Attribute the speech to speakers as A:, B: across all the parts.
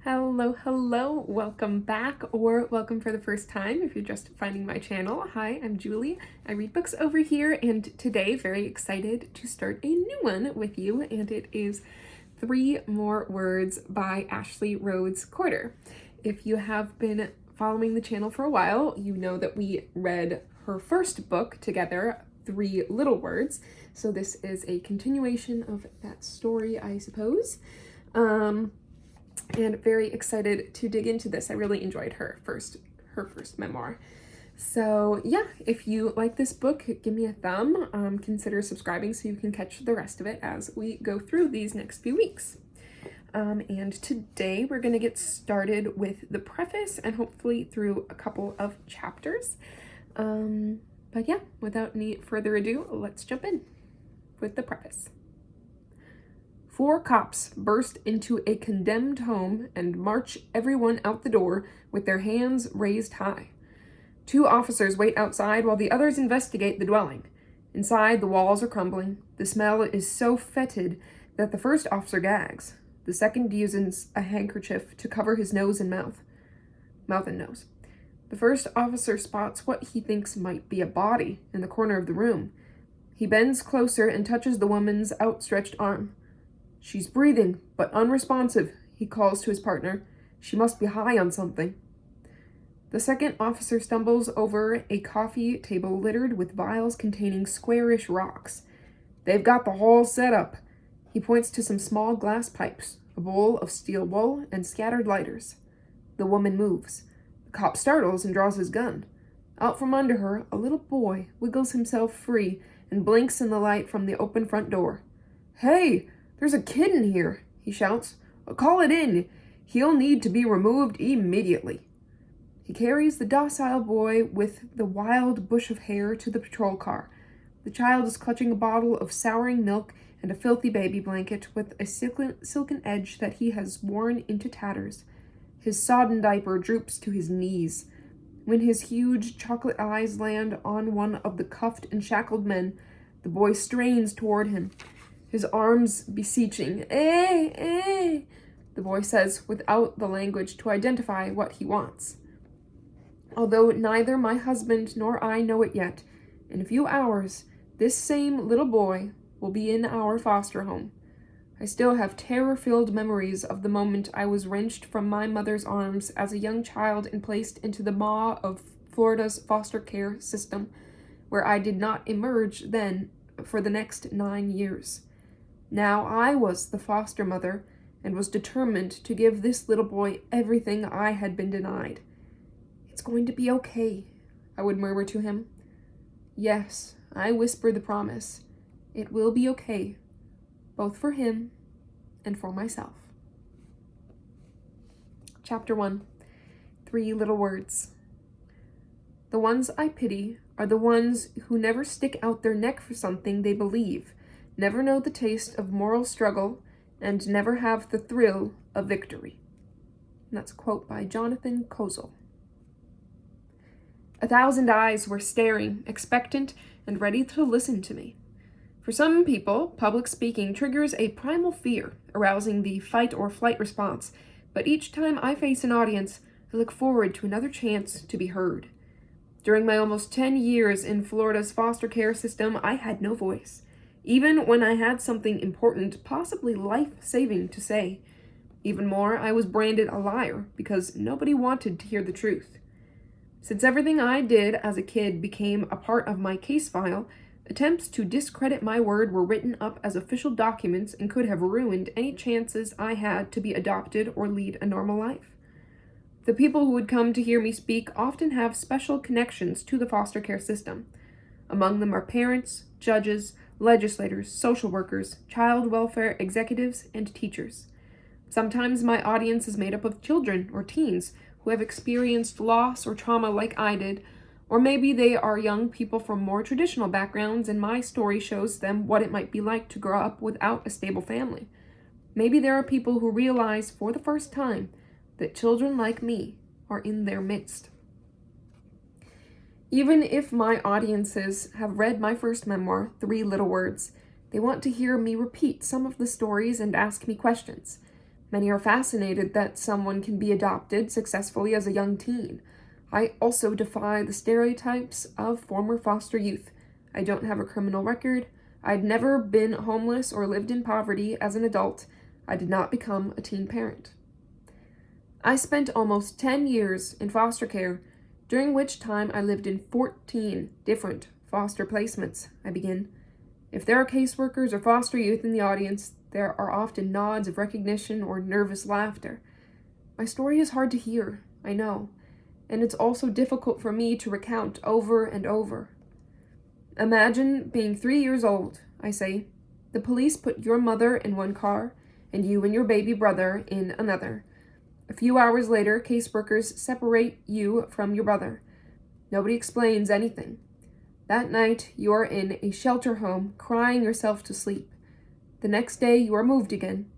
A: Hello, welcome back, or welcome for the first time if you're just finding my channel. Hi, I'm Julie. I read books over here, and today, very excited to start a new one with you, and it is 3 More Words by Ashley Rhodes-Courter. If you have been following the channel for a while, you know that we read her first book together, 3 Little Words, so this is a continuation of that story, I suppose. And very excited to dig into this. I really enjoyed her first memoir. So yeah, if you like this book, give me a thumb. Consider subscribing so you can catch the rest of it as we go through these next few weeks. And today we're going to get started with the preface and hopefully through a couple of chapters. But yeah, without any further ado, let's jump in with the preface. 4 cops burst into a condemned home and march everyone out the door with their hands raised high. 2 officers wait outside while the others investigate the dwelling. Inside, the walls are crumbling. The smell is so fetid that the first officer gags. The second uses a handkerchief to cover his nose and mouth and nose. The first officer spots what he thinks might be a body in the corner of the room. He bends closer and touches the woman's outstretched arm. "She's breathing, but unresponsive," he calls to his partner. "She must be high on something." The second officer stumbles over a coffee table littered with vials containing squarish rocks. "They've got the whole setup." He points to some small glass pipes, a bowl of steel wool, and scattered lighters. The woman moves. The cop startles and draws his gun. Out from under her, a little boy wiggles himself free and blinks in the light from the open front door. "Hey! There's a kid in here," he shouts. "Call it in. He'll need to be removed immediately." He carries the docile boy with the wild bush of hair to the patrol car. The child is clutching a bottle of souring milk and a filthy baby blanket with a silken edge that he has worn into tatters. His sodden diaper droops to his knees. When his huge chocolate eyes land on one of the cuffed and shackled men, the boy strains toward him, his arms beseeching. "Eh." The boy says without the language to identify what he wants. Although neither my husband nor I know it yet, in a few hours, this same little boy will be in our foster home. I still have terror-filled memories of the moment I was wrenched from my mother's arms as a young child and placed into the maw of Florida's foster care system, where I did not emerge then for the next 9 years. Now I was the foster mother and was determined to give this little boy everything I had been denied. "It's going to be okay," I would murmur to him. Yes, I whispered the promise. It will be okay, both for him and for myself. Chapter 1. 3 Little Words. The ones I pity are the ones who never stick out their neck for something they believe, never know the taste of moral struggle, and never have the thrill of victory. And that's a quote by Jonathan Kozel. 1,000 eyes were staring, expectant and ready to listen to me. For some people, public speaking triggers a primal fear, arousing the fight or flight response, but each time I face an audience, I look forward to another chance to be heard. During my almost 10 years in Florida's foster care system, I had no voice, even when I had something important, possibly life-saving to say. Even more, I was branded a liar because nobody wanted to hear the truth. Since everything I did as a kid became a part of my case file, attempts to discredit my word were written up as official documents and could have ruined any chances I had to be adopted or lead a normal life. The people who would come to hear me speak often have special connections to the foster care system. Among them are parents, judges, legislators, social workers, child welfare executives, and teachers. Sometimes my audience is made up of children or teens who have experienced loss or trauma like I did, or maybe they are young people from more traditional backgrounds and my story shows them what it might be like to grow up without a stable family. Maybe there are people who realize for the first time that children like me are in their midst. Even if my audiences have read my first memoir, 3 Little Words, they want to hear me repeat some of the stories and ask me questions. Many are fascinated that someone can be adopted successfully as a young teen. I also defy the stereotypes of former foster youth. I don't have a criminal record. I'd never been homeless or lived in poverty as an adult. I did not become a teen parent. I spent almost 10 years in foster care, during which time I lived in 14 different foster placements. I begin. If there are caseworkers or foster youth in the audience, there are often nods of recognition or nervous laughter. My story is hard to hear, I know, and it's also difficult for me to recount over and over. Imagine being 3 years old, I say. The police put your mother in one car and you and your baby brother in another. A few hours later, caseworkers separate you from your brother. Nobody explains anything. That night, you are in a shelter home, crying yourself to sleep. The next day, you are moved again,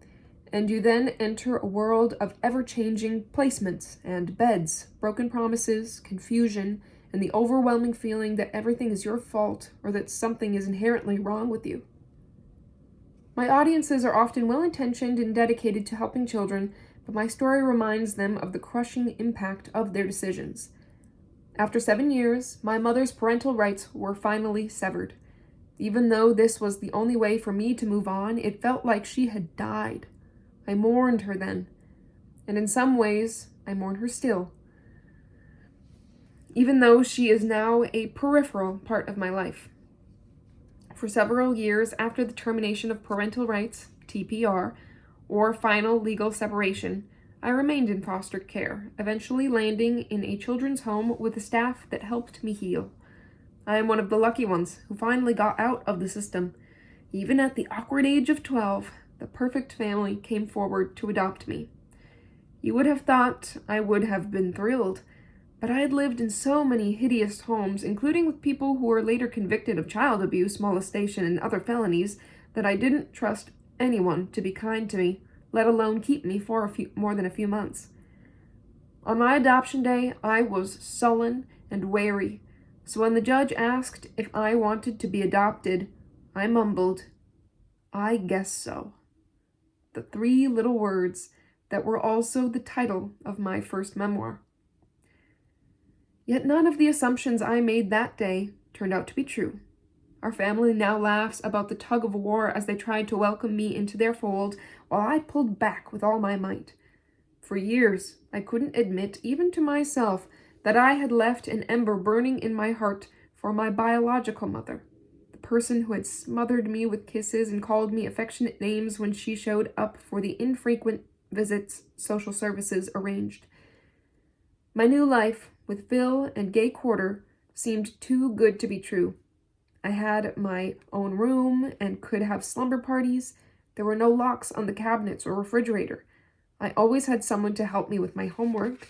A: and you then enter a world of ever-changing placements and beds, broken promises, confusion, and the overwhelming feeling that everything is your fault or that something is inherently wrong with you. My audiences are often well-intentioned and dedicated to helping children, but my story reminds them of the crushing impact of their decisions. After 7 years, my mother's parental rights were finally severed. Even though this was the only way for me to move on, it felt like she had died. I mourned her then, and in some ways, I mourn her still. Even though she is now a peripheral part of my life. For several years after the termination of parental rights, TPR, or final legal separation, I remained in foster care, eventually landing in a children's home with a staff that helped me heal. I am one of the lucky ones who finally got out of the system. Even at the awkward age of 12, the perfect family came forward to adopt me. You would have thought I would have been thrilled, but I had lived in so many hideous homes, including with people who were later convicted of child abuse, molestation, and other felonies, that I didn't trust anyone to be kind to me, let alone keep me for more than a few months. On my adoption day, I was sullen and wary, so when the judge asked if I wanted to be adopted, I mumbled, "I guess so." The 3 little words that were also the title of my first memoir. Yet none of the assumptions I made that day turned out to be true. Our family now laughs about the tug of war as they tried to welcome me into their fold, while I pulled back with all my might. For years, I couldn't admit, even to myself, that I had left an ember burning in my heart for my biological mother, the person who had smothered me with kisses and called me affectionate names when she showed up for the infrequent visits social services arranged. My new life with Phil and Gay Quarter seemed too good to be true. I had my own room and could have slumber parties. There were no locks on the cabinets or refrigerator. I always had someone to help me with my homework,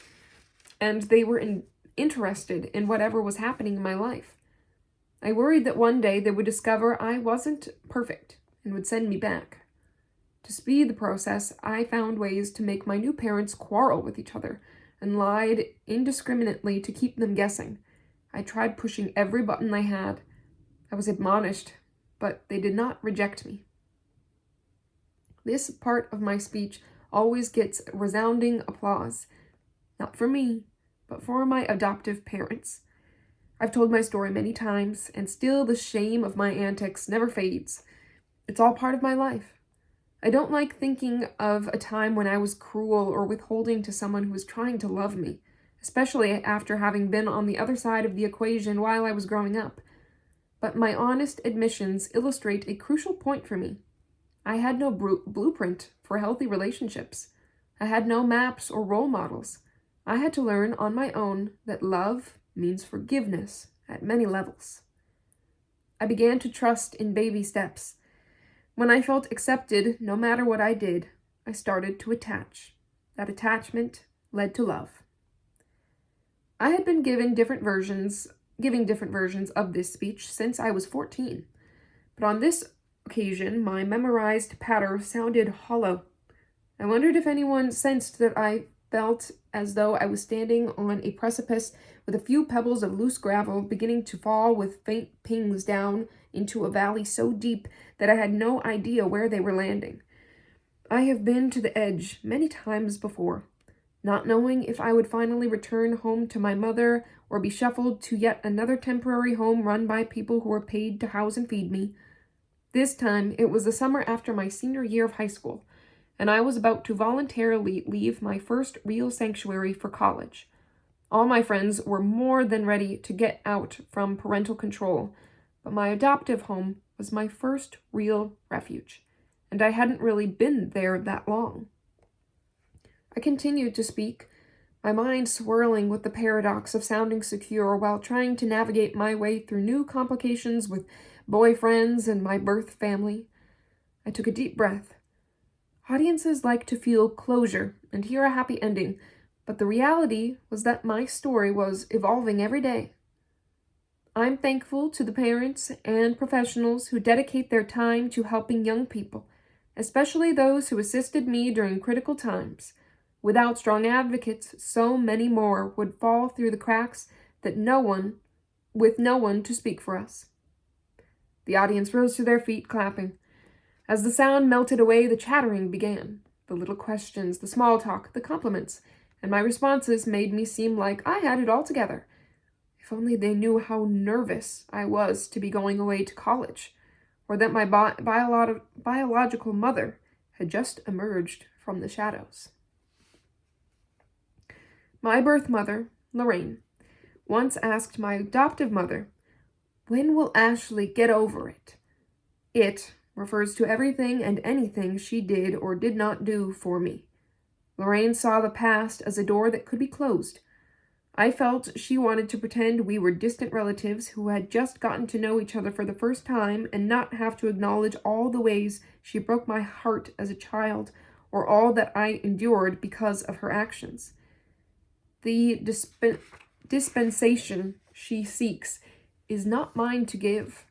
A: and they were interested in whatever was happening in my life. I worried that one day they would discover I wasn't perfect and would send me back. To speed the process, I found ways to make my new parents quarrel with each other and lied indiscriminately to keep them guessing. I tried pushing every button I had. I was admonished, but they did not reject me. This part of my speech always gets resounding applause. Not for me, but for my adoptive parents. I've told my story many times, and still the shame of my antics never fades. It's all part of my life. I don't like thinking of a time when I was cruel or withholding to someone who was trying to love me, especially after having been on the other side of the equation while I was growing up. But my honest admissions illustrate a crucial point for me. I had no blueprint for healthy relationships. I had no maps or role models. I had to learn on my own that love means forgiveness at many levels. I began to trust in baby steps. When I felt accepted, no matter what I did, I started to attach. That attachment led to love. I had been giving different versions of this speech since I was 14. But on this occasion, my memorized patter sounded hollow. I wondered if anyone sensed that I felt as though I was standing on a precipice with a few pebbles of loose gravel beginning to fall with faint pings down into a valley so deep that I had no idea where they were landing. I have been to the edge many times before, not knowing if I would finally return home to my mother or be shuffled to yet another temporary home run by people who were paid to house and feed me. This time, it was the summer after my senior year of high school, and I was about to voluntarily leave my first real sanctuary for college. All my friends were more than ready to get out from parental control, but my adoptive home was my first real refuge, and I hadn't really been there that long. I continued to speak, my mind swirling with the paradox of sounding secure while trying to navigate my way through new complications with boyfriends and my birth family. I took a deep breath. Audiences like to feel closure and hear a happy ending, but the reality was that my story was evolving every day. I'm thankful to the parents and professionals who dedicate their time to helping young people, especially those who assisted me during critical times. Without strong advocates, so many more would fall through the cracks with no one to speak for us. The audience rose to their feet, clapping. As the sound melted away, the chattering began. The little questions, the small talk, the compliments, and my responses made me seem like I had it all together. If only they knew how nervous I was to be going away to college, or that my biological mother had just emerged from the shadows. My birth mother, Lorraine, once asked my adoptive mother, "When will Ashley get over it?" It refers to everything and anything she did or did not do for me. Lorraine saw the past as a door that could be closed. I felt she wanted to pretend we were distant relatives who had just gotten to know each other for the first time and not have to acknowledge all the ways she broke my heart as a child or all that I endured because of her actions. The dispensation she seeks is not mine to give.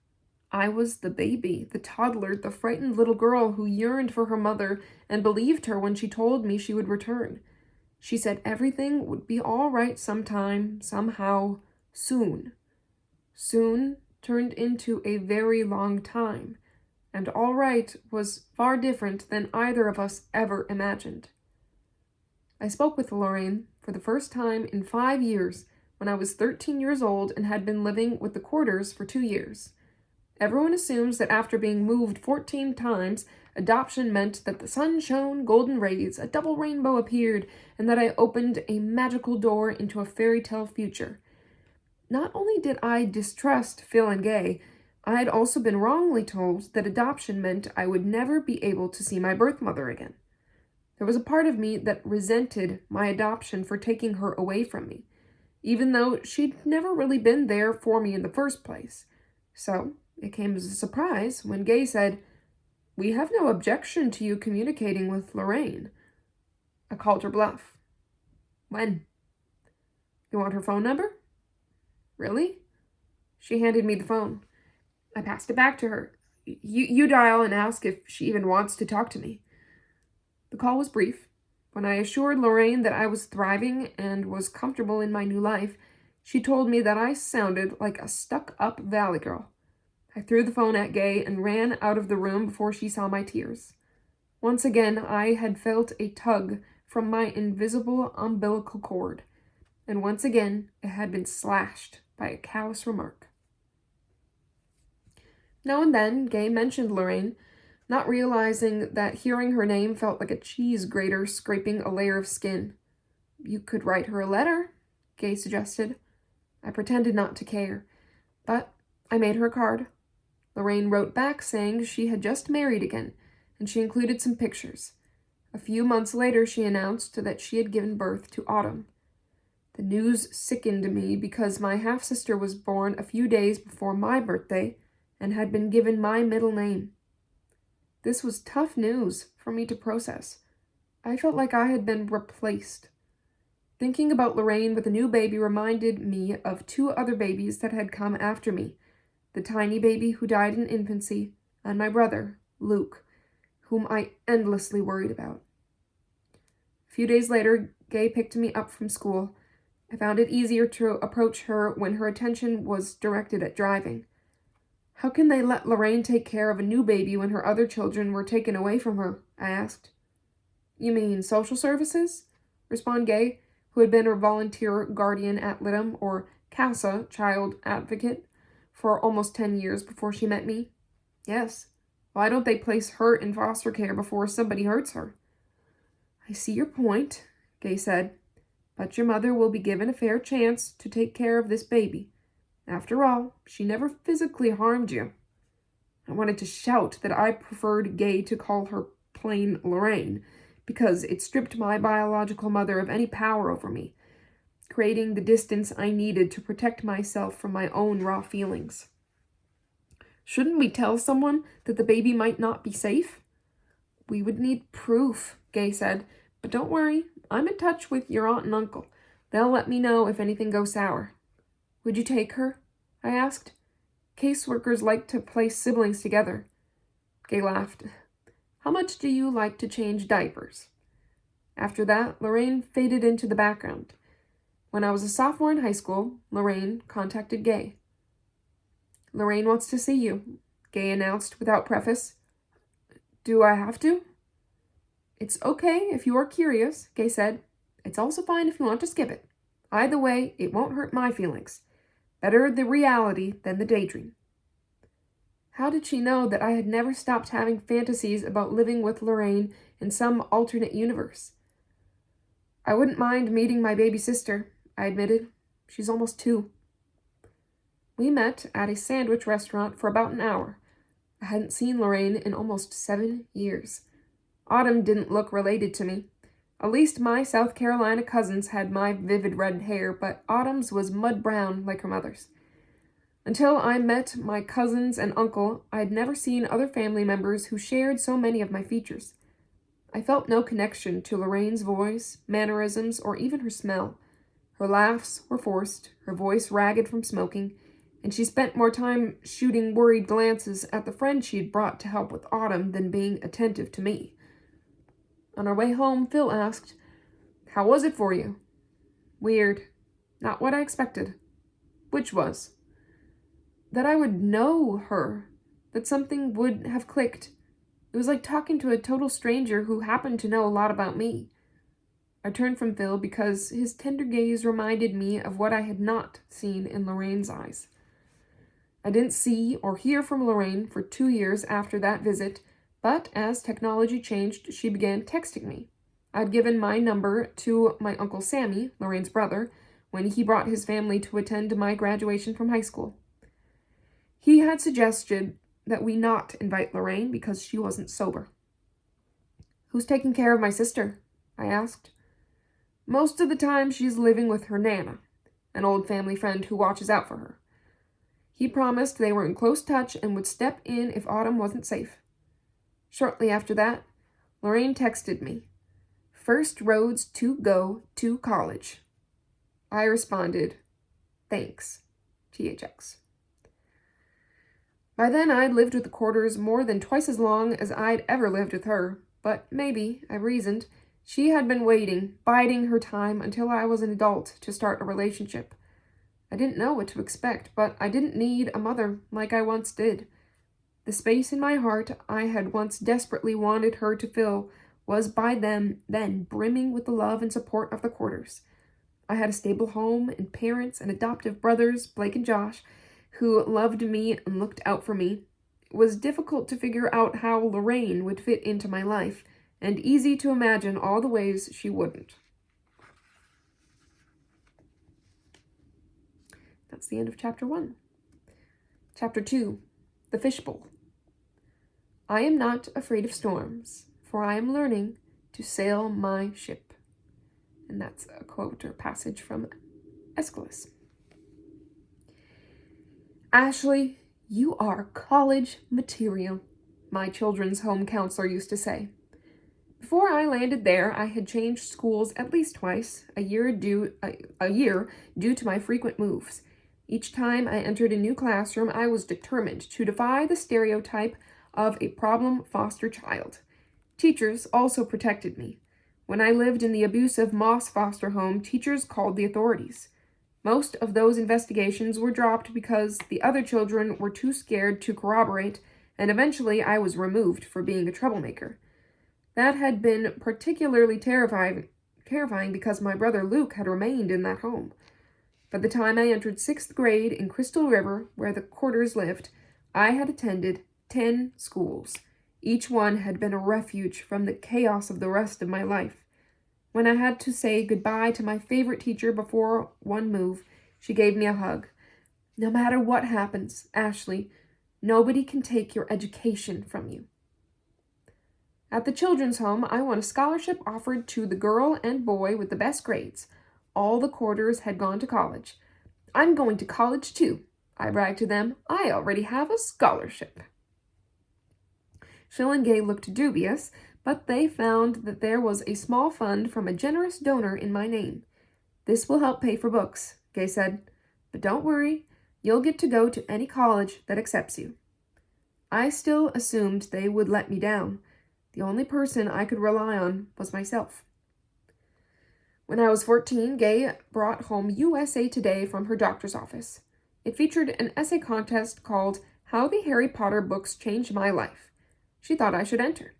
A: I was the baby, the toddler, the frightened little girl who yearned for her mother and believed her when she told me she would return. She said everything would be all right sometime, somehow, soon. Soon turned into a very long time, and all right was far different than either of us ever imagined. I spoke with Lorraine for the first time in 5 years when I was 13 years old and had been living with the Courters for 2 years. Everyone assumes that after being moved 14 times, adoption meant that the sun shone golden rays, a double rainbow appeared, and that I opened a magical door into a fairy tale future. Not only did I distrust Phil and Gay, I had also been wrongly told that adoption meant I would never be able to see my birth mother again. There was a part of me that resented my adoption for taking her away from me, even though she'd never really been there for me in the first place. So it came as a surprise when Gay said, "We have no objection to you communicating with Lorraine." I called her bluff. "When?" "You want her phone number?" "Really?" She handed me the phone. I passed it back to her. You dial and ask if she even wants to talk to me." The call was brief. When I assured Lorraine that I was thriving and was comfortable in my new life, she told me that I sounded like a stuck-up valley girl. I threw the phone at Gay and ran out of the room before she saw my tears. Once again, I had felt a tug from my invisible umbilical cord, and once again, it had been slashed by a callous remark. Now and then, Gay mentioned Lorraine, not realizing that hearing her name felt like a cheese grater scraping a layer of skin. "You could write her a letter," Gay suggested. I pretended not to care, but I made her a card. Lorraine wrote back saying she had just married again, and she included some pictures. A few months later, she announced that she had given birth to Autumn. The news sickened me because my half-sister was born a few days before my birthday and had been given my middle name. This was tough news for me to process. I felt like I had been replaced. Thinking about Lorraine with a new baby reminded me of 2 other babies that had come after me. The tiny baby who died in infancy, and my brother, Luke, whom I endlessly worried about. A few days later, Gay picked me up from school. I found it easier to approach her when her attention was directed at driving. "How can they let Lorraine take care of a new baby when her other children were taken away from her?" I asked. You mean social services? Responded Gay, who had been a volunteer guardian ad litem, or CASA, child advocate, for almost 10 years before she met me. Yes. Why don't they place her in foster care before somebody hurts her? I see your point, Gay said, but your mother will be given a fair chance to take care of this baby. After all, she never physically harmed you. I wanted to shout that I preferred Gay to call her plain Lorraine, because it stripped my biological mother of any power over me, creating the distance I needed to protect myself from my own raw feelings. Shouldn't we tell someone that the baby might not be safe? We would need proof, Gay said, but don't worry, I'm in touch with your aunt and uncle. They'll let me know if anything goes sour. Would you take her? I asked. Caseworkers like to place siblings together. Gay laughed. How much do you like to change diapers? After that, Lorraine faded into the background. When I was a sophomore in high school, Lorraine contacted Gay. Lorraine wants to see you, Gay announced without preface. Do I have to? It's okay if you are curious, Gay said. It's also fine if you want to skip it. Either way, it won't hurt my feelings. Better the reality than the daydream. How did she know that I had never stopped having fantasies about living with Lorraine in some alternate universe? I wouldn't mind meeting my baby sister, I admitted. She's almost 2. We met at a sandwich restaurant for about an hour. I hadn't seen Lorraine in almost 7 years. Autumn didn't look related to me. At least my South Carolina cousins had my vivid red hair, but Autumn's was mud brown like her mother's. Until I met my cousins and uncle, I'd never seen other family members who shared so many of my features. I felt no connection to Lorraine's voice, mannerisms, or even her smell. Her laughs were forced, her voice ragged from smoking, and she spent more time shooting worried glances at the friend she'd brought to help with Autumn than being attentive to me. On our way home, Phil asked, How was it for you? Weird. Not what I expected. Which was? That I would know her. That something would have clicked. It was like talking to a total stranger who happened to know a lot about me. I turned from Phil because his tender gaze reminded me of what I had not seen in Lorraine's eyes. I didn't see or hear from Lorraine for 2 years after that visit, but as technology changed, she began texting me. I'd given my number to my Uncle Sammy, Lorraine's brother, when he brought his family to attend my graduation from high school. He had suggested that we not invite Lorraine because she wasn't sober. Who's taking care of my sister? I asked. Most of the time she's living with her Nana, an old family friend who watches out for her. He promised they were in close touch and would step in if Autumn wasn't safe. Shortly after that, Lorraine texted me, First Rhodes to go to college. I responded, Thanks, THX. By then, I'd lived with the Courters more than twice as long as I'd ever lived with her, but maybe, I reasoned, she had been waiting, biding her time until I was an adult to start a relationship. I didn't know what to expect, but I didn't need a mother like I once did. The space in my heart I had once desperately wanted her to fill was by then brimming with the love and support of the Courters. I had a stable home and parents and adoptive brothers, Blake and Josh, who loved me and looked out for me. It was difficult to figure out how Lorraine would fit into my life, and easy to imagine all the ways she wouldn't. That's the end of chapter 1. Chapter 2, The Fishbowl. I am not afraid of storms, for I am learning to sail my ship. And that's a quote or passage from Aeschylus. Ashley, you are college material, my children's home counselor used to say. Before I landed there, I had changed schools at least twice, a year due to my frequent moves. Each time I entered a new classroom, I was determined to defy the stereotype of a problem foster child. Teachers also protected me. When I lived in the abusive Moss foster home, teachers called the authorities. Most of those investigations were dropped because the other children were too scared to corroborate, and eventually I was removed for being a troublemaker. That had been particularly terrifying because my brother Luke had remained in that home. By the time I entered 6th grade in Crystal River, where the Courters lived, I had attended 10 schools. Each one had been a refuge from the chaos of the rest of my life. When I had to say goodbye to my favorite teacher before one move, she gave me a hug. No matter what happens, Ashley, nobody can take your education from you. At the children's home, I won a scholarship offered to the girl and boy with the best grades. All the Courters had gone to college. I'm going to college too, I bragged to them. I already have a scholarship. Phil and Gay looked dubious, but they found that there was a small fund from a generous donor in my name. This will help pay for books, Gay said. But don't worry, you'll get to go to any college that accepts you. I still assumed they would let me down. The only person I could rely on was myself. When I was 14, Gay brought home USA Today from her doctor's office. It featured an essay contest called How the Harry Potter Books Changed My Life. She thought I should enter.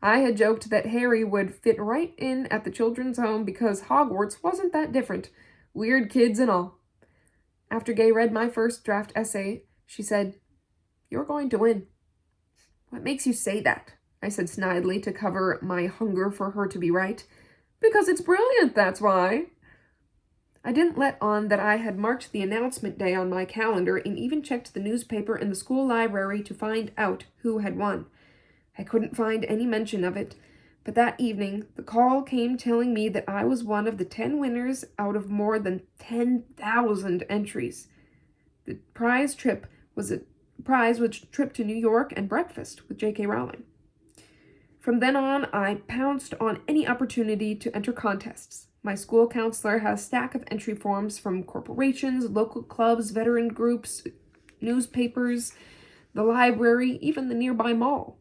A: I had joked that Harry would fit right in at the children's home because Hogwarts wasn't that different, weird kids and all. After Gay read my first draft essay, she said, "You're going to win." "What makes you say that?" I said snidely to cover my hunger for her to be right. "Because it's brilliant, that's why." I didn't let on that I had marked the announcement day on my calendar and even checked the newspaper in the school library to find out who had won. I couldn't find any mention of it, but that evening the call came telling me that I was one of the 10 winners out of more than 10,000 entries. The prize was a trip to New York and breakfast with J.K. Rowling. From then on, I pounced on any opportunity to enter contests. My school counselor had a stack of entry forms from corporations, local clubs, veteran groups, newspapers, the library, even the nearby mall.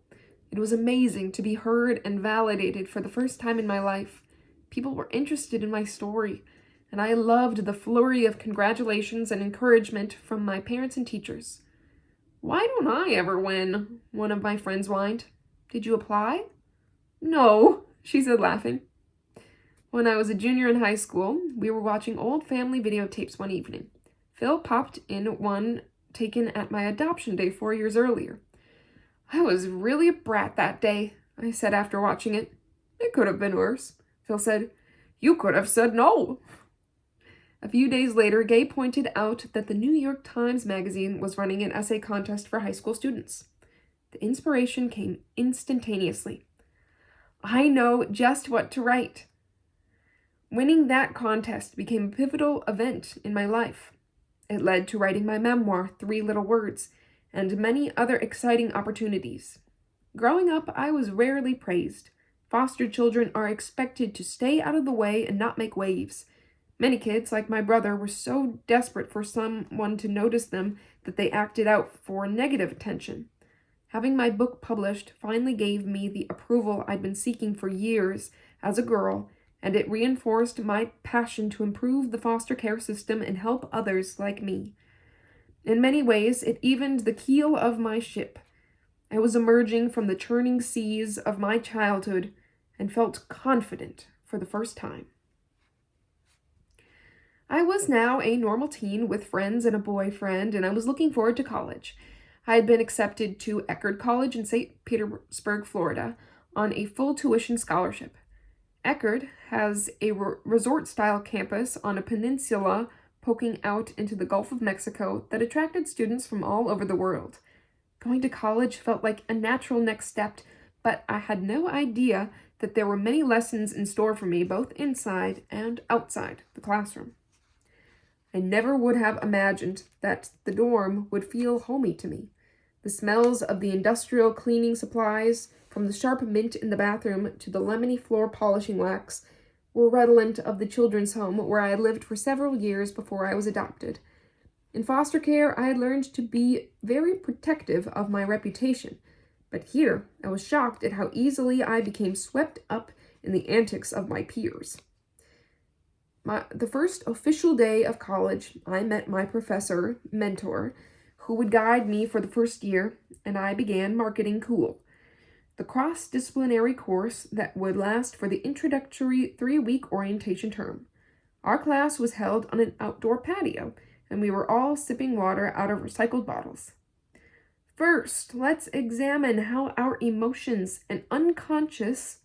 A: It was amazing to be heard and validated for the first time in my life. People were interested in my story, and I loved the flurry of congratulations and encouragement from my parents and teachers. "Why don't I ever win?" one of my friends whined. "Did you apply?" "No," she said, laughing. When I was a junior in high school, we were watching old family videotapes one evening. Phil popped in one taken at my adoption day 4 years earlier. "I was really a brat that day," I said after watching it. "It could have been worse," Phil said. "You could have said no." A few days later, Gay pointed out that the New York Times magazine was running an essay contest for high school students. The inspiration came instantaneously. I know just what to write. Winning that contest became a pivotal event in my life. It led to writing my memoir, 3 Little Words, and many other exciting opportunities. Growing up, I was rarely praised. Foster children are expected to stay out of the way and not make waves. Many kids, like my brother, were so desperate for someone to notice them that they acted out for negative attention. Having my book published finally gave me the approval I'd been seeking for years as a girl, and it reinforced my passion to improve the foster care system and help others like me. In many ways, it evened the keel of my ship. I was emerging from the churning seas of my childhood and felt confident for the first time. I was now a normal teen with friends and a boyfriend, and I was looking forward to college. I had been accepted to Eckerd College in St. Petersburg, Florida, on a full tuition scholarship. Eckerd has a resort-style campus on a peninsula poking out into the Gulf of Mexico that attracted students from all over the world. Going to college felt like a natural next step, but I had no idea that there were many lessons in store for me both inside and outside the classroom. I never would have imagined that the dorm would feel homey to me. The smells of the industrial cleaning supplies, from the sharp mint in the bathroom to the lemony floor polishing wax, were redolent of the children's home where I had lived for several years before I was adopted. In foster care, I had learned to be very protective of my reputation, but here I was shocked at how easily I became swept up in the antics of my peers. The first official day of college, I met my mentor, who would guide me for the first year, and I began marketing cool. the cross-disciplinary course that would last for the introductory 3-week orientation term. Our class was held on an outdoor patio, and we were all sipping water out of recycled bottles. First, let's examine how our emotions and unconscious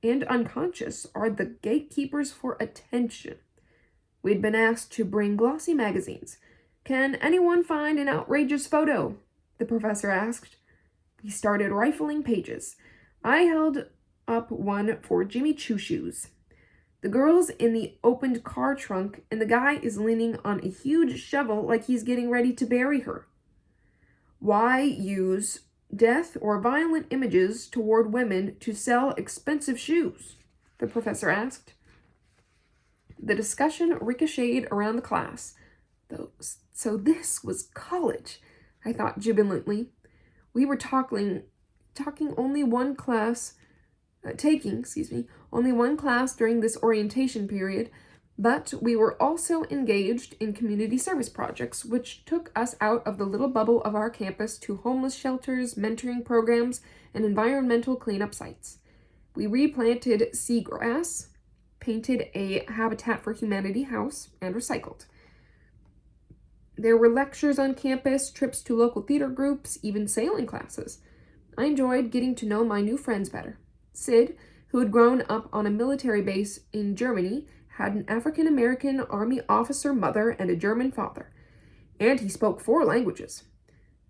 A: are the gatekeepers for attention. We'd been asked to bring glossy magazines. Can anyone find an outrageous photo? The professor asked. We started rifling pages. I held up one for Jimmy Choo Shoes. The girl's in the opened car trunk, and the guy is leaning on a huge shovel like he's getting ready to bury her. Why use death or violent images toward women to sell expensive shoes? The professor asked. The discussion ricocheted around the class. So this was college, I thought jubilantly. We were taking only one class during this orientation period, but we were also engaged in community service projects, which took us out of the little bubble of our campus to homeless shelters, mentoring programs, and environmental cleanup sites. We replanted seagrass, painted a Habitat for Humanity house, and recycled. There were lectures on campus, trips to local theater groups, even sailing classes. I enjoyed getting to know my new friends better. Sid, who had grown up on a military base in Germany, had an African-American Army officer mother and a German father, and he spoke 4 languages.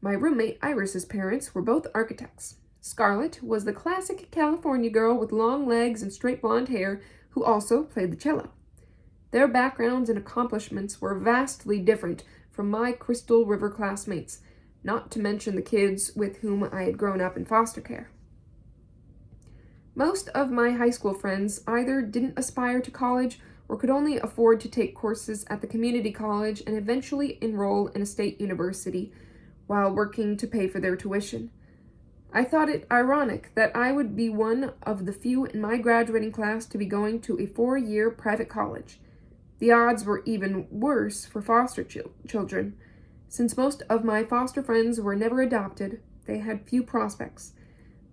A: My roommate Iris's parents were both architects. Scarlett was the classic California girl with long legs and straight blonde hair who also played the cello. Their backgrounds and accomplishments were vastly different from my Crystal River classmates, not to mention the kids with whom I had grown up in foster care. Most of my high school friends either didn't aspire to college or could only afford to take courses at the community college and eventually enroll in a state university while working to pay for their tuition. I thought it ironic that I would be one of the few in my graduating class to be going to a 4-year private college. The odds were even worse for foster children. Since most of my foster friends were never adopted, they had few prospects.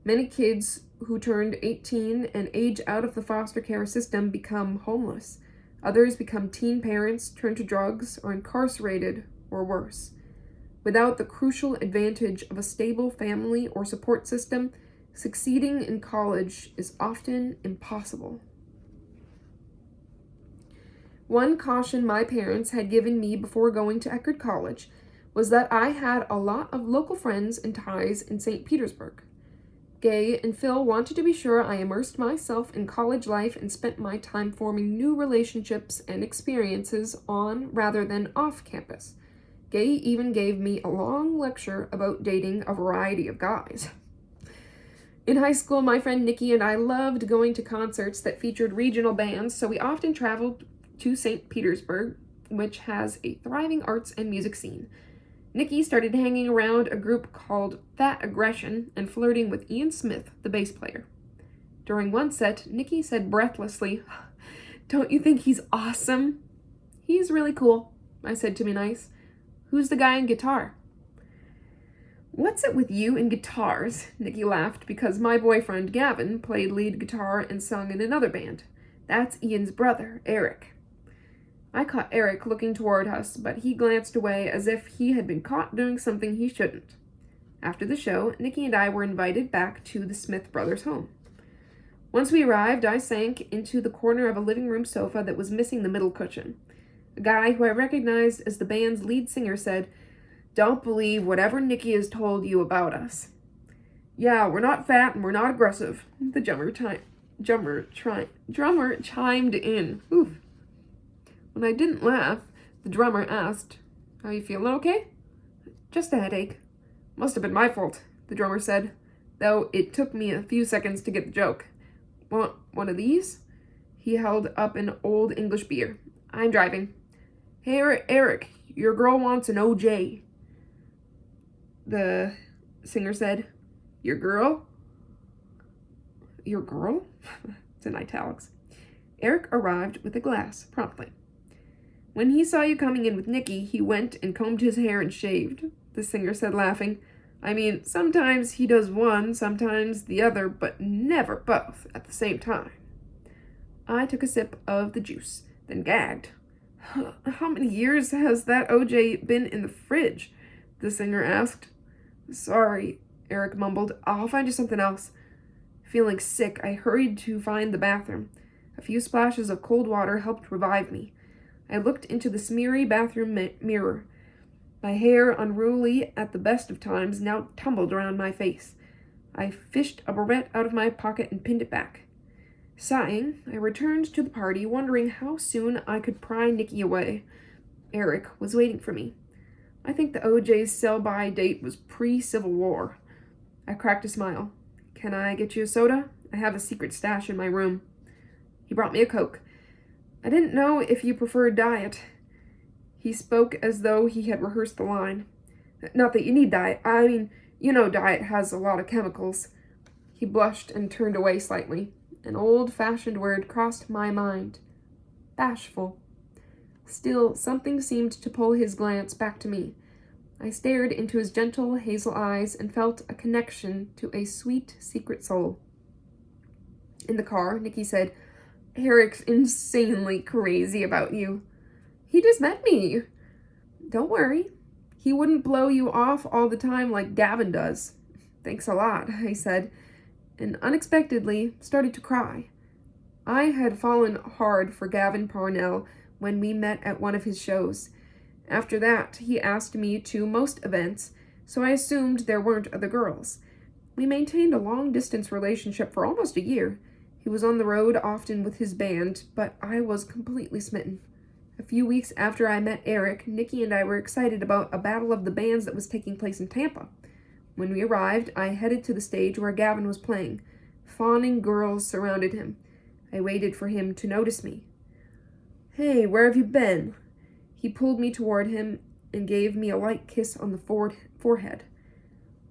A: Many kids who turned 18 and age out of the foster care system become homeless. Others become teen parents, turn to drugs, are incarcerated, or worse. Without the crucial advantage of a stable family or support system, succeeding in college is often impossible. One caution my parents had given me before going to Eckerd College was that I had a lot of local friends and ties in St. Petersburg. Gay and Phil wanted to be sure I immersed myself in college life and spent my time forming new relationships and experiences on rather than off campus. Gay even gave me a long lecture about dating a variety of guys. In high school, my friend Nikki and I loved going to concerts that featured regional bands, so we often traveled to St. Petersburg, which has a thriving arts and music scene. Nikki started hanging around a group called Fat Aggression and flirting with Ian Smith, the bass player. During one set, Nikki said breathlessly, "Don't you think he's awesome?" "He's really cool," I said to be nice. "Who's the guy on guitar?" "What's it with you and guitars?" Nikki laughed because my boyfriend Gavin played lead guitar and sung in another band. "That's Ian's brother, Eric." I caught Eric looking toward us, but he glanced away as if he had been caught doing something he shouldn't. After the show, Nikki and I were invited back to the Smith brothers' home. Once we arrived, I sank into the corner of a living room sofa that was missing the middle cushion. A guy who I recognized as the band's lead singer said, "Don't believe whatever Nikki has told you about us." "Yeah, we're not fat and we're not aggressive," the drummer chimed in. Oof. When I didn't laugh, the drummer asked, "How you feeling okay?" "Just a headache." "Must have been my fault," the drummer said, though it took me a few seconds to get the joke. "Want one of these?" He held up an old English beer. "I'm driving." "Hey, Eric, your girl wants an OJ." The singer said, "Your girl?" "Your girl?" It's in italics. Eric arrived with a glass promptly. "When he saw you coming in with Nikki, he went and combed his hair and shaved," the singer said, laughing. I mean, sometimes he does one, sometimes the other, but never both at the same time. I took a sip of the juice, then gagged. How many years has that OJ been in the fridge? The singer asked. Sorry, Eric mumbled. I'll find you something else. Feeling sick, I hurried to find the bathroom. A few splashes of cold water helped revive me. I looked into the smeary bathroom mirror. My hair, unruly at the best of times, now tumbled around my face. I fished a barrette out of my pocket and pinned it back. Sighing, I returned to the party, wondering how soon I could pry Nikki away. Eric was waiting for me. I think the OJ's sell-by date was pre-Civil War. I cracked a smile. Can I get you a soda? I have a secret stash in my room. He brought me a Coke. I didn't know if you preferred diet. He spoke as though he had rehearsed the line. Not that you need diet. I mean, you know diet has a lot of chemicals. He blushed and turned away slightly. An old-fashioned word crossed my mind. Bashful. Still, something seemed to pull his glance back to me. I stared into his gentle hazel eyes and felt a connection to a sweet, secret soul. In the car, Nikki said, Eric's insanely crazy about you. He just met me. Don't worry. He wouldn't blow you off all the time like Gavin does. Thanks a lot, I said, and unexpectedly started to cry. I had fallen hard for Gavin Parnell when we met at one of his shows. After that, he asked me to most events, so I assumed there weren't other girls. We maintained a long-distance relationship for almost a year. He was on the road often with his band, but I was completely smitten. A few weeks after I met Eric, Nikki and I were excited about a battle of the bands that was taking place in Tampa. When we arrived, I headed to the stage where Gavin was playing. Fawning girls surrounded him. I waited for him to notice me. Hey, where have you been? He pulled me toward him and gave me a light kiss on the forehead.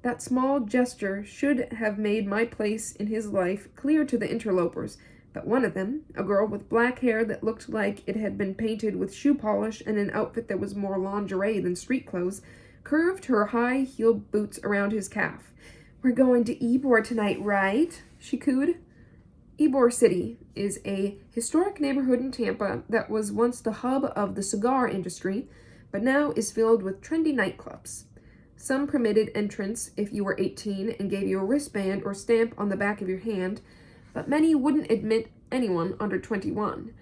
A: That small gesture should have made my place in his life clear to the interlopers, but one of them, a girl with black hair that looked like it had been painted with shoe polish and an outfit that was more lingerie than street clothes, curved her high-heeled boots around his calf. We're going to Ybor tonight, right? She cooed. Ybor City is a historic neighborhood in Tampa that was once the hub of the cigar industry, but now is filled with trendy nightclubs. Some permitted entrance if you were 18 and gave you a wristband or stamp on the back of your hand, but many wouldn't admit anyone under 21.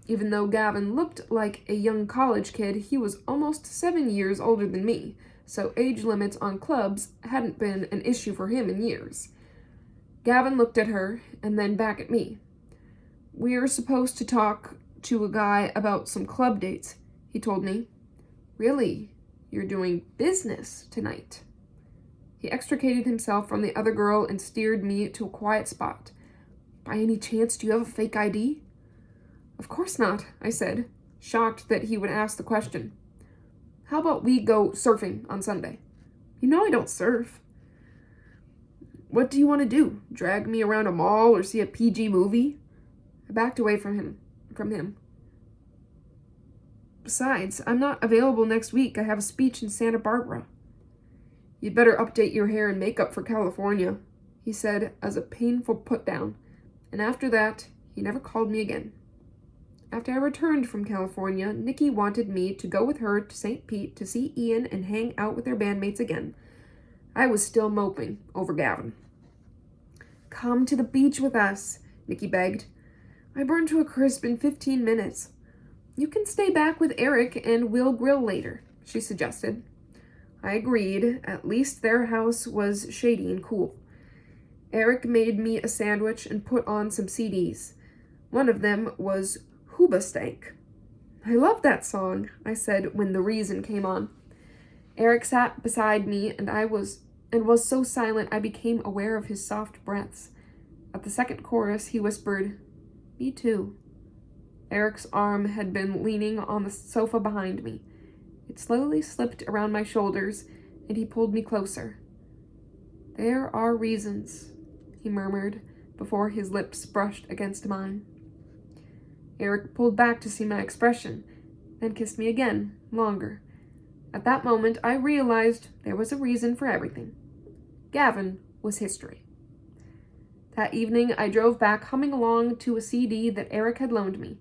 A: Even though Gavin looked like a young college kid, he was almost 7 years older than me, so age limits on clubs hadn't been an issue for him in years. Gavin looked at her and then back at me. We're supposed to talk to a guy about some club dates, he told me. Really? You're doing business tonight? He extricated himself from the other girl and steered me to a quiet spot. By any chance, do you have a fake ID? Of course not, I said, shocked that he would ask the question. How about we go surfing on Sunday? You know I don't surf. What do you want to do? Drag me around a mall or see a PG movie? I backed away from him. Besides, I'm not available next week. I have a speech in Santa Barbara. You'd better update your hair and makeup for California, he said as a painful put-down. And after that, he never called me again. After I returned from California, Nikki wanted me to go with her to St. Pete to see Ian and hang out with their bandmates again. I was still moping over Gavin. Come to the beach with us, Nikki begged. I burned to a crisp in 15 minutes. You can stay back with Eric and we'll grill later, she suggested. I agreed. At least their house was shady and cool. Eric made me a sandwich and put on some CDs. One of them was Hoobastank. I love that song, I said when The Reason came on. Eric sat beside me and was so silent I became aware of his soft breaths. At the second chorus, he whispered, Me too. Eric's arm had been leaning on the sofa behind me. It slowly slipped around my shoulders, and he pulled me closer. There are reasons, he murmured, before his lips brushed against mine. Eric pulled back to see my expression, then kissed me again, longer. At that moment, I realized there was a reason for everything. Gavin was history. That evening, I drove back humming along to a CD that Eric had loaned me.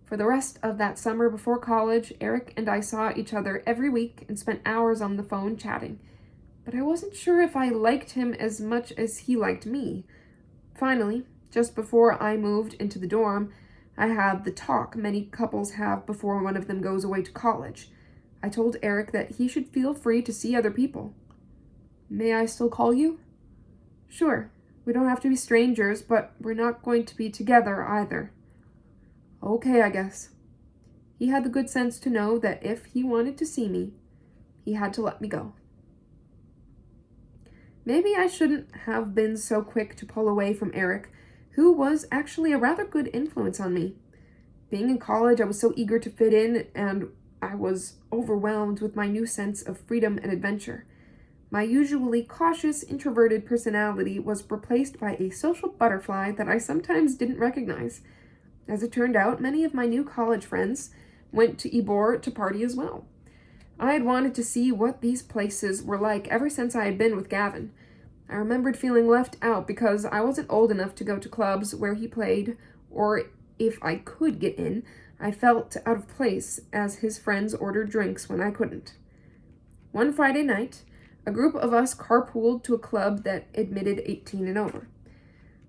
A: For the rest of that summer before college, Eric and I saw each other every week and spent hours on the phone chatting. But I wasn't sure if I liked him as much as he liked me. Finally, just before I moved into the dorm, I had the talk many couples have before one of them goes away to college. I told Eric that he should feel free to see other people. May I still call you? Sure. We don't have to be strangers, but we're not going to be together either. Okay, I guess. He had the good sense to know that if he wanted to see me, he had to let me go. Maybe I shouldn't have been so quick to pull away from Eric, who was actually a rather good influence on me. Being in college, I was so eager to fit in, and I was overwhelmed with my new sense of freedom and adventure. My usually cautious, introverted personality was replaced by a social butterfly that I sometimes didn't recognize. As it turned out, many of my new college friends went to Ybor to party as well. I had wanted to see what these places were like ever since I had been with Gavin. I remembered feeling left out because I wasn't old enough to go to clubs where he played, or if I could get in, I felt out of place as his friends ordered drinks when I couldn't. One Friday night, a group of us carpooled to a club that admitted 18 and over.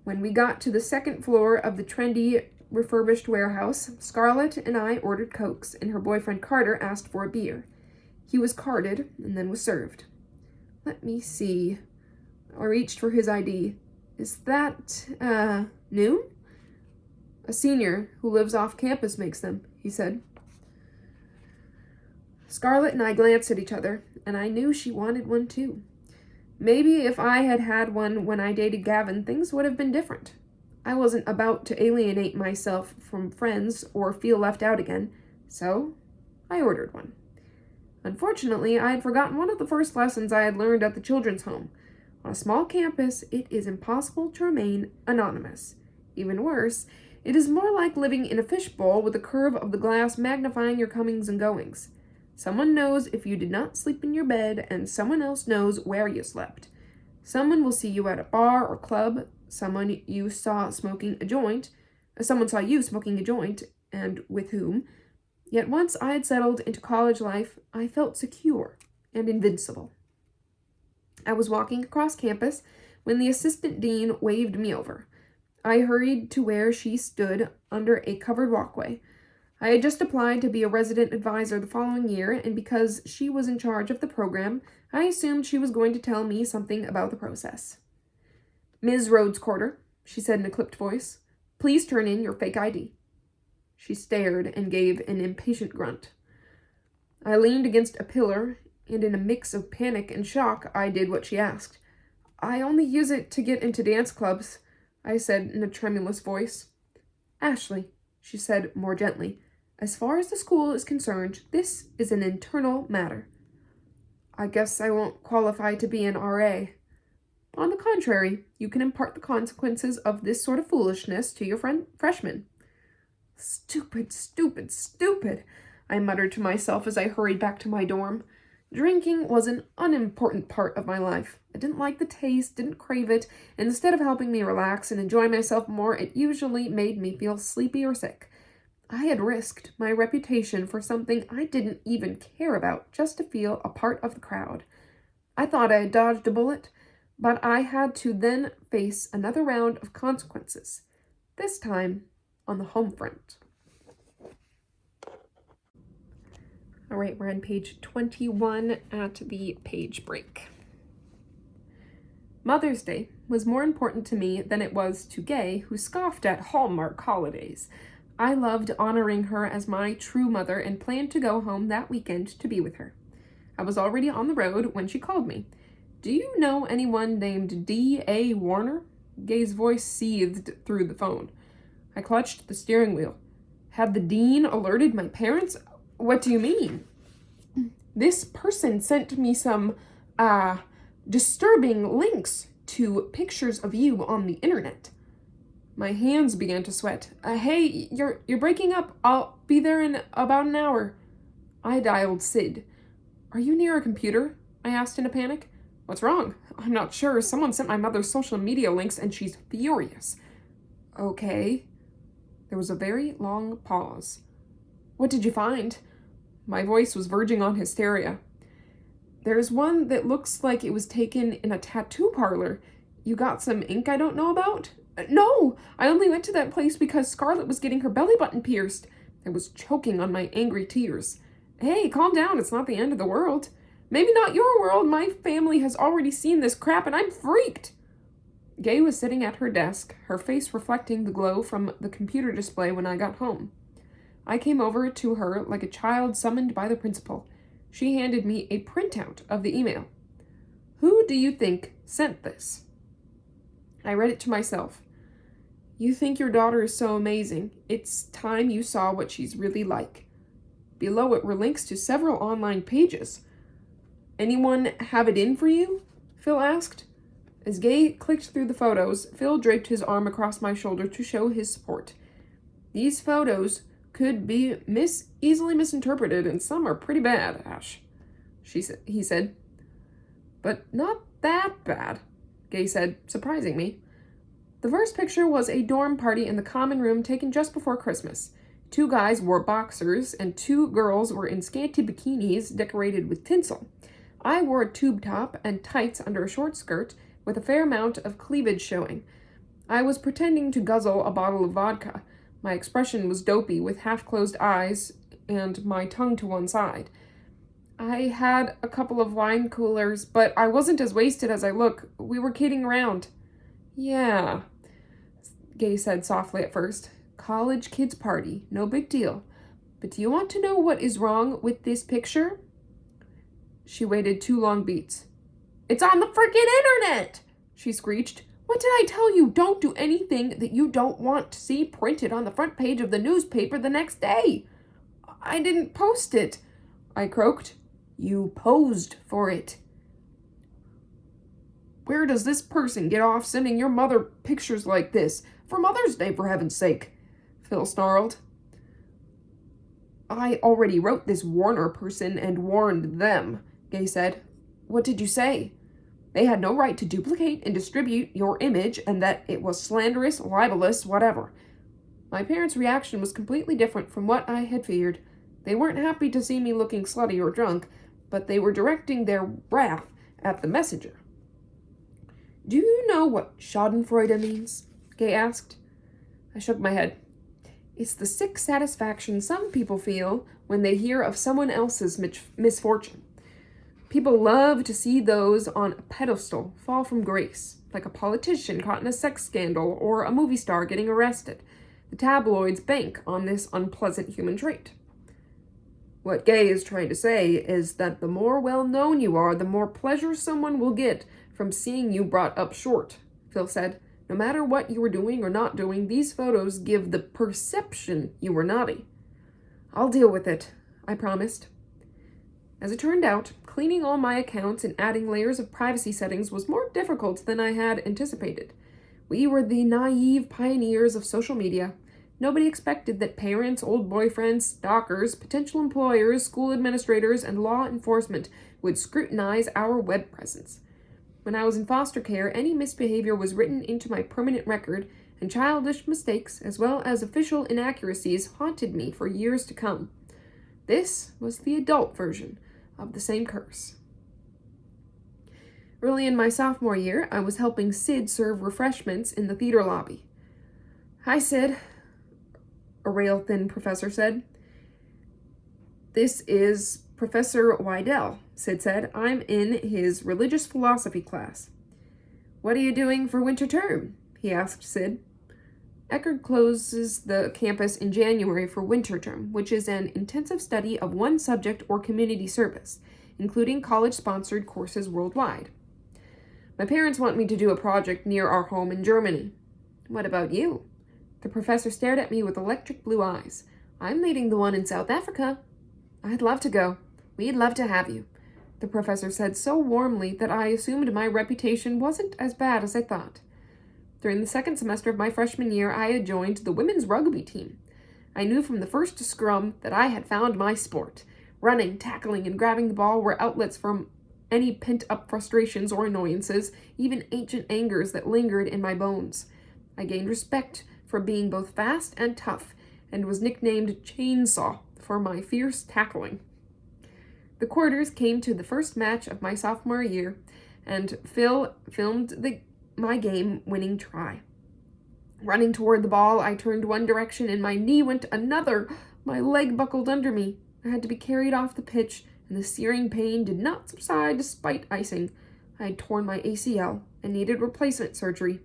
A: When we got to the second floor of the trendy, refurbished warehouse, Scarlett and I ordered Cokes, and her boyfriend Carter asked for a beer. He was carded and then was served. Let me see. I reached for his ID. Is that, Noon? A senior who lives off campus makes them, he said. Scarlett and I glanced at each other, and I knew she wanted one too. Maybe if I had had one when I dated Gavin, things would have been different. I wasn't about to alienate myself from friends or feel left out again, so I ordered one. Unfortunately, I had forgotten one of the first lessons I had learned at the children's home. On a small campus, it is impossible to remain anonymous. Even worse, it is more like living in a fishbowl with the curve of the glass magnifying your comings and goings. Someone knows if you did not sleep in your bed, and someone else knows where you slept. Someone will see you at a bar or club. Someone saw you smoking a joint, and with whom. Yet once I had settled into college life, I felt secure and invincible. I was walking across campus when the assistant dean waved me over. I hurried to where she stood under a covered walkway. I had just applied to be a resident advisor the following year, and because she was in charge of the program, I assumed she was going to tell me something about the process. Ms. Rhodes-Courter, she said in a clipped voice, please turn in your fake ID. She stared and gave an impatient grunt. I leaned against a pillar, and in a mix of panic and shock, I did what she asked. I only use it to get into dance clubs, I said in a tremulous voice. Ashley, she said more gently, as far as the school is concerned, this is an internal matter. I guess I won't qualify to be an RA. On the contrary, you can impart the consequences of this sort of foolishness to your freshmen. Stupid, stupid, stupid, I muttered to myself as I hurried back to my dorm. Drinking was an unimportant part of my life. I didn't like the taste, didn't crave it, and instead of helping me relax and enjoy myself more, it usually made me feel sleepy or sick. I had risked my reputation for something I didn't even care about just to feel a part of the crowd. I thought I had dodged a bullet, but I had to then face another round of consequences, this time on the home front. All right, we're on page 21 at the page break. Mother's Day was more important to me than it was to Gay, who scoffed at Hallmark holidays. I loved honoring her as my true mother and planned to go home that weekend to be with her. I was already on the road when she called me. Do you know anyone named D.A. Warner? Gay's voice seethed through the phone. I clutched the steering wheel. Had the dean alerted my parents? What do you mean? This person sent me some, disturbing links to pictures of you on the internet. My hands began to sweat. Hey, you're breaking up. I'll be there in about an hour. I dialed Sid. Are you near a computer? I asked in a panic. What's wrong? I'm not sure. Someone sent my mother's social media links and she's furious. Okay. There was a very long pause. What did you find? My voice was verging on hysteria. There's one that looks like it was taken in a tattoo parlor. You got some ink I don't know about? No! I only went to that place because Scarlett was getting her belly button pierced. I was choking on my angry tears. Hey, calm down. It's not the end of the world. Maybe not your world. My family has already seen this crap and I'm freaked. Gay was sitting at her desk, her face reflecting the glow from the computer display when I got home. I came over to her like a child summoned by the principal. She handed me a printout of the email. Who do you think sent this? I read it to myself. You think your daughter is so amazing. It's time you saw what she's really like. Below it were links to several online pages. Anyone have it in for you? Phil asked. As Gay clicked through the photos, Phil draped his arm across my shoulder to show his support. These photos could be easily misinterpreted, and some are pretty bad, Ash, he said. But not that bad, Gay said, surprising me. The first picture was a dorm party in the common room taken just before Christmas. 2 guys wore boxers, and 2 girls were in scanty bikinis decorated with tinsel. I wore a tube top and tights under a short skirt, with a fair amount of cleavage showing. I was pretending to guzzle a bottle of vodka. My expression was dopey, with half-closed eyes and my tongue to one side. I had a couple of wine coolers, but I wasn't as wasted as I look. We were kidding around. Yeah, Gay said softly at first. College kids party, no big deal. But do you want to know what is wrong with this picture? She waited 2 long beats. It's on the freaking internet, she screeched. What did I tell you? Don't do anything that you don't want to see printed on the front page of the newspaper the next day. I didn't post it, I croaked. You posed for it. Where does this person get off sending your mother pictures like this? For Mother's Day, for heaven's sake, Phil snarled. I already wrote this Warner person and warned them, Gay said. What did you say? They had no right to duplicate and distribute your image and that it was slanderous, libelous, whatever. My parents' reaction was completely different from what I had feared. They weren't happy to see me looking slutty or drunk, but they were directing their wrath at the messenger. Do you know what schadenfreude means? Gay asked. I shook my head. It's the sick satisfaction some people feel when they hear of someone else's misfortune. People love to see those on a pedestal fall from grace, like a politician caught in a sex scandal or a movie star getting arrested. The tabloids bank on this unpleasant human trait. What Gay is trying to say is that the more well-known you are, the more pleasure someone will get from seeing you brought up short, Phil said. No matter what you were doing or not doing, these photos give the perception you were naughty. I'll deal with it, I promised. As it turned out, cleaning all my accounts and adding layers of privacy settings was more difficult than I had anticipated. We were the naive pioneers of social media. Nobody expected that parents, old boyfriends, stalkers, potential employers, school administrators, and law enforcement would scrutinize our web presence. When I was in foster care, any misbehavior was written into my permanent record, and childish mistakes, as well as official inaccuracies, haunted me for years to come. This was the adult version of the same curse. Early in my sophomore year, I was helping Sid serve refreshments in the theater lobby. Hi, Sid, a rail-thin professor said. This is Professor Wydell, Sid said. I'm in his religious philosophy class. What are you doing for winter term? He asked Sid. Eckerd closes the campus in January for winter term, which is an intensive study of one subject or community service, including college-sponsored courses worldwide. My parents want me to do a project near our home in Germany. What about you? The professor stared at me with electric blue eyes. I'm leading the one in South Africa. I'd love to go. We'd love to have you, the professor said so warmly that I assumed my reputation wasn't as bad as I thought. During the second semester of my freshman year, I had joined the women's rugby team. I knew from the first scrum that I had found my sport. Running, tackling, and grabbing the ball were outlets for any pent-up frustrations or annoyances, even ancient angers that lingered in my bones. I gained respect for being both fast and tough, and was nicknamed Chainsaw for my fierce tackling. The quarters came to the first match of my sophomore year, and Phil filmed my game-winning try. Running toward the ball, I turned one direction and my knee went another. My leg buckled under me. I had to be carried off the pitch, and the searing pain did not subside despite icing. I had torn my ACL and needed replacement surgery.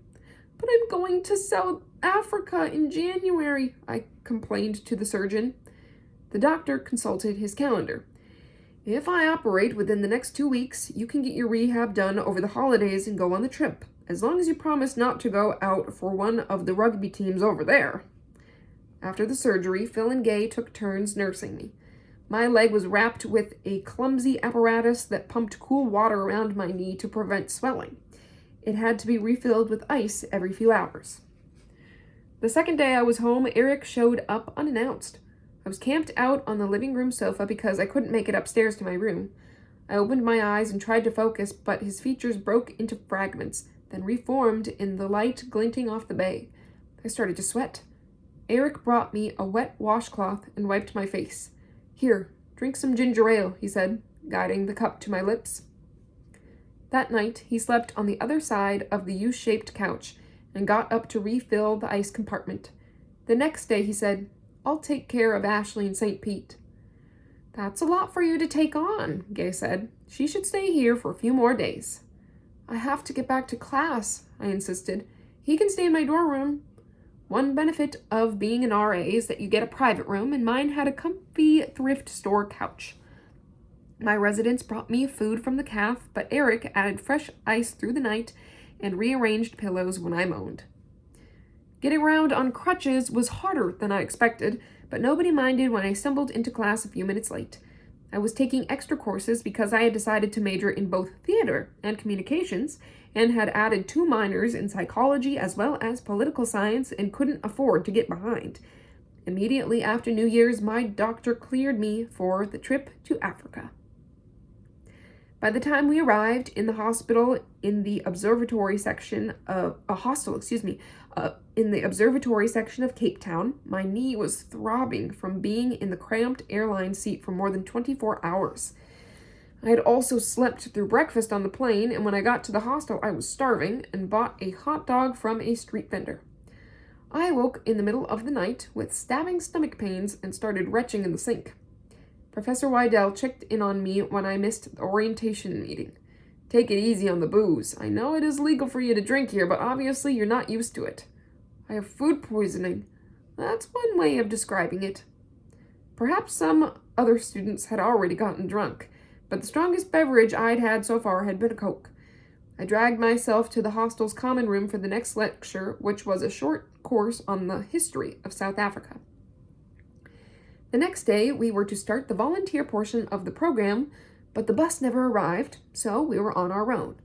A: "But I'm going to South Africa in January," I complained to the surgeon. The doctor consulted his calendar. "If I operate within the next 2 weeks, you can get your rehab done over the holidays and go on the trip, as long as you promise not to go out for one of the rugby teams over there." After the surgery, Phil and Gay took turns nursing me. My leg was wrapped with a clumsy apparatus that pumped cool water around my knee to prevent swelling. It had to be refilled with ice every few hours. The second day I was home, Eric showed up unannounced. I was camped out on the living room sofa because I couldn't make it upstairs to my room. I opened my eyes and tried to focus, but his features broke into fragments, then reformed in the light glinting off the bay. I started to sweat. Eric brought me a wet washcloth and wiped my face. "Here, drink some ginger ale," he said, guiding the cup to my lips. That night, he slept on the other side of the U-shaped couch and got up to refill the ice compartment. The next day, he said, "I'll take care of Ashley and St. Pete." "That's a lot for you to take on," Gay said. "She should stay here for a few more days." "I have to get back to class," I insisted. "He can stay in my dorm room." One benefit of being an RA is that you get a private room, and mine had a comfy thrift store couch. My residents brought me food from the caf, but Eric added fresh ice through the night and rearranged pillows when I moaned. Getting around on crutches was harder than I expected, but nobody minded when I stumbled into class a few minutes late. I was taking extra courses because I had decided to major in both theater and communications, and had added 2 minors in psychology as well as political science and couldn't afford to get behind. Immediately after New Year's, my doctor cleared me for the trip to Africa. By the time we arrived in the hospital in the observatory section of in the observatory section of Cape Town, my knee was throbbing from being in the cramped airline seat for more than 24 hours. I had also slept through breakfast on the plane, and when I got to the hostel, I was starving and bought a hot dog from a street vendor. I woke in the middle of the night with stabbing stomach pains and started retching in the sink. Professor Wydell checked in on me when I missed the orientation meeting. "Take it easy on the booze. I know it is legal for you to drink here, but obviously you're not used to it." "I have food poisoning." That's one way of describing it. Perhaps some other students had already gotten drunk, but the strongest beverage I'd had so far had been a Coke. I dragged myself to the hostel's common room for the next lecture, which was a short course on the history of South Africa. The next day, we were to start the volunteer portion of the program, but the bus never arrived, so we were on our own.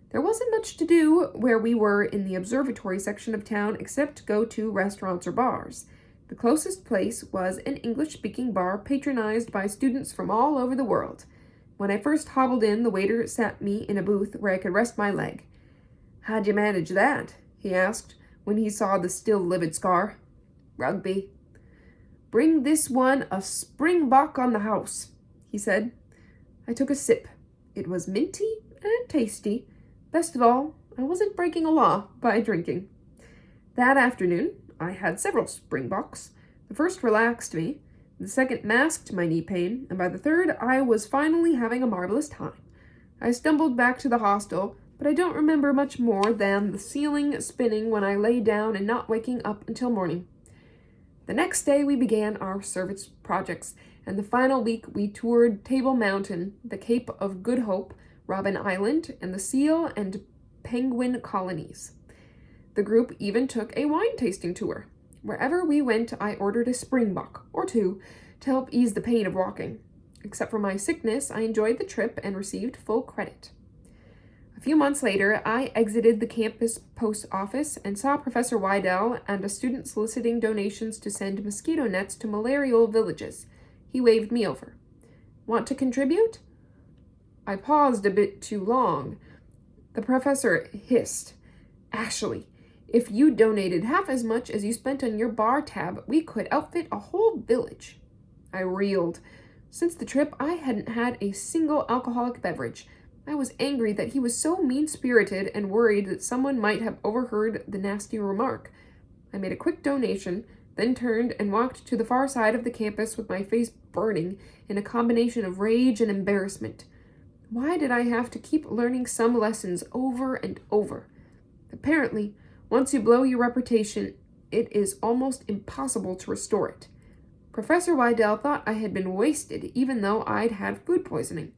A: There wasn't much to do where we were in the observatory section of town except to go to restaurants or bars. The closest place was an English-speaking bar patronized by students from all over the world. When I first hobbled in, the waiter sat me in a booth where I could rest my leg. "How'd you manage that?" he asked when he saw the still livid scar. "Rugby." "Bring this one a springbok on the house," he said. I took a sip. It was minty and tasty. Best of all, I wasn't breaking a law by drinking. That afternoon, I had several springboks. The first relaxed me, the second masked my knee pain, and by the third, I was finally having a marvelous time. I stumbled back to the hostel, but I don't remember much more than the ceiling spinning when I lay down and not waking up until morning. The next day, we began our service projects, and the final week we toured Table Mountain, the Cape of Good Hope, Robben Island, and the seal and penguin colonies. The group even took a wine tasting tour. Wherever we went, I ordered a springbok or 2 to help ease the pain of walking. Except for my sickness, I enjoyed the trip and received full credit. A few months later, I exited the campus post office and saw Professor Wydell and a student soliciting donations to send mosquito nets to malarial villages. He waved me over. "Want to contribute?" I paused a bit too long. The professor hissed. Actually, if you donated half as much as you spent on your bar tab, we could outfit a whole village. I reeled. Since the trip, I hadn't had a single alcoholic beverage. I was angry that he was so mean-spirited and worried that someone might have overheard the nasty remark. I made a quick donation, then turned and walked to the far side of the campus with my face burning in a combination of rage and embarrassment. Why did I have to keep learning some lessons over and over? Apparently, once you blow your reputation, it is almost impossible to restore it. Professor Wydell thought I had been wasted, even though I'd had food poisoning.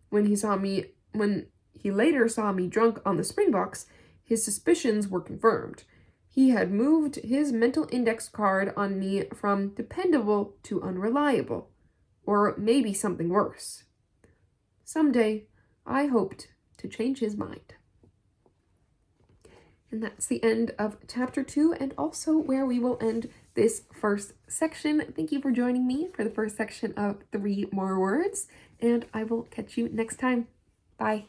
A: When he later saw me drunk on the Springboks, his suspicions were confirmed. He had moved his mental index card on me from dependable to unreliable, or maybe something worse. Someday, I hoped to change his mind. And that's the end of chapter 2, and also where we will end this first section. Thank you for joining me for the first section of 3 More Words, and I will catch you next time. Bye.